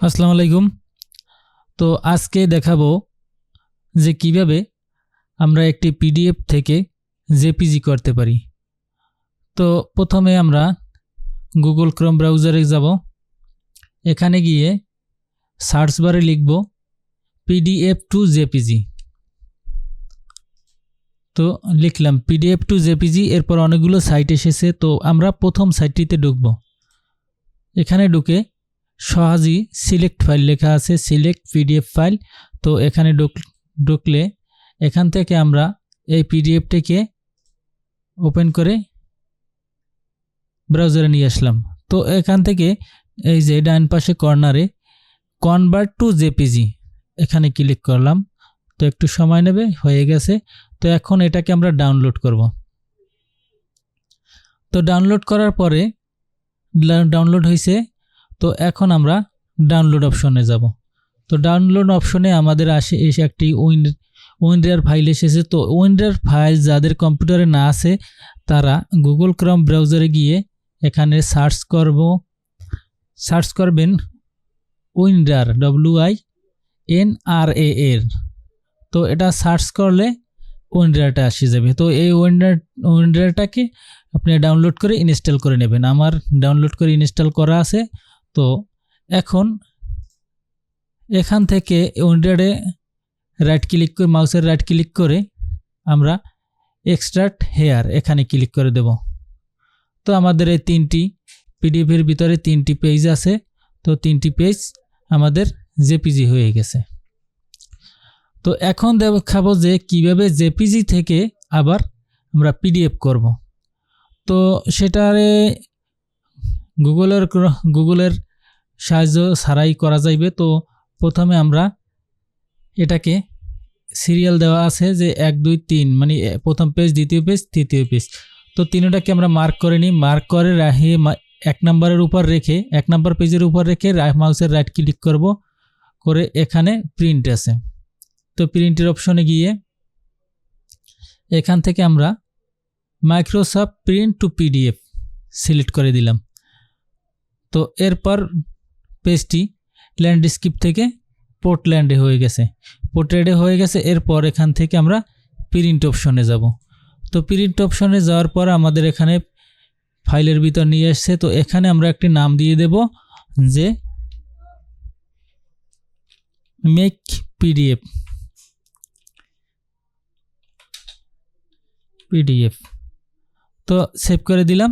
আসসালামু আলাইকুম। তো আজকে দেখাবো যে কিভাবে আমরা একটি পিডিএফ থেকে জেপিজি করতে পারি। তো প্রথমে আমরা গুগল ক্রোম ব্রাউজারে যাব। এখানে গিয়ে সার্চ বারে লিখব পিডিএফ টু জেপিজি। তো লিখলাম পিডিএফ টু জেপিজি। এরপর অনেকগুলো সাইট এসেছে, তো আমরা প্রথম সাইটটিতে ঢুকব। এখানে ঢুকে সহজেই সিলেক্ট ফাইল লেখা আছে, সিলেক্ট পিডিএফ ফাইল। তো এখানে ঢুকলে এখান থেকে আমরা এই পিডিএফটিকে ওপেন করে ব্রাউজারে নিয়ে আসলাম। তো এখান থেকে এই যে ডান পাশে কর্নারে কনভার্ট টু জেপিজি এখানে ক্লিক করলাম। তো একটু সময় নেবে, হয়ে গেছে। তো এখন এটাকে আমরা ডাউনলোড করব। তো ডাউনলোড করার পরে ডাউনলোড হয়েছে। তো এখন আমরা ডাউনলোড অপশনে যাব। তো ডাউনলোড অপশনে আমাদের এসে একটি উইন্ডার ফাইল এসেছে। তো উইন্ডার ফাইল যাদের কম্পিউটারে না আছে তারা গুগল ক্রোম ব্রাউজারে গিয়ে এখানে সার্চ করবেন উইন্ডার, WINRAR। তো এটা সার্চ করলে উইন্ডারটা আসে যাবে। তো এই উইন্ডারটাকে আপনি ডাউনলোড করে ইনস্টল করে নেবেন। আমার ডাউনলোড করে ইনস্টল করা আছে। তো এখন এখান থেকে উইন্ডারে রাইট ক্লিক করে মাউসের রাইট ক্লিক করে আমরা এক্সট্রাক্ট হেয়ার এখানে ক্লিক করে দেব। তো আমাদের এই তিনটি পিডিএফের ভিতরে তিনটি পেজ আছে। তো তিনটি পেজ আমাদের জেপিজি হয়ে গেছে। তো এখন দেখাবো যে কিভাবে জেপিজি থেকে আবার আমরা পিডিএফ করব। তো সেটারে গুগলের সাহায্য ছাড়াই করা যাইবে। তো প্রথমে আমরা এটাকে সিরিয়াল দেওয়া আছে যে 1 2 3, মানে প্রথম পেজ, দ্বিতীয় পেজ, তৃতীয় পেজ। তো তিনটাকে আমরা মার্ক করে নিই। মার্ক করে রাখি 1 নম্বরের উপর রেখে 1 নম্বর পেজের উপর রেখে মাউসের রাইট ক্লিক করব, করে এখানে প্রিন্ট আছে। তো প্রিন্টের অপশনে গিয়ে এখান থেকে আমরা Microsoft print two PDF select করে দিলাম। তো এরপর পেজটি ল্যান্ডস্কেপ থেকে পোর্টল্যান্ডে হয়ে গেছে। এরপর এখান থেকে আমরা প্রিন্ট অপশনে যাব। তো প্রিন্ট অপশনে যাওয়ার পর আমাদের এখানে ফাইলের ভিতর নিয়ে আসছে। তো এখানে আমরা একটি নাম দিয়ে দেব যে মেক পিডিএফ। তো সেভ করে দিলাম।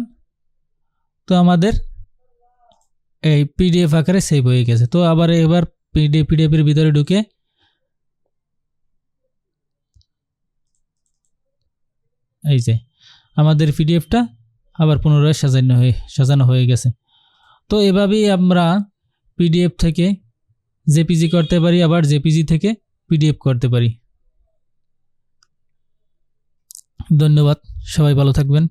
তো আমাদের এই পিডিএফ আকারে সেভ হয়ে গেছে। তো এবার পিডিএফের ভিতরে ঢুকে এই যে আমাদের পিডিএফটা আবার পুনরায় সাজানো হয়ে গেছে। তো এভাবেই আমরা পিডিএফ থেকে জেপিজি করতে পারি, আবার জেপিজি থেকে পিডিএফ করতে পারি। ধন্যবাদ, সবাই ভালো থাকবেন।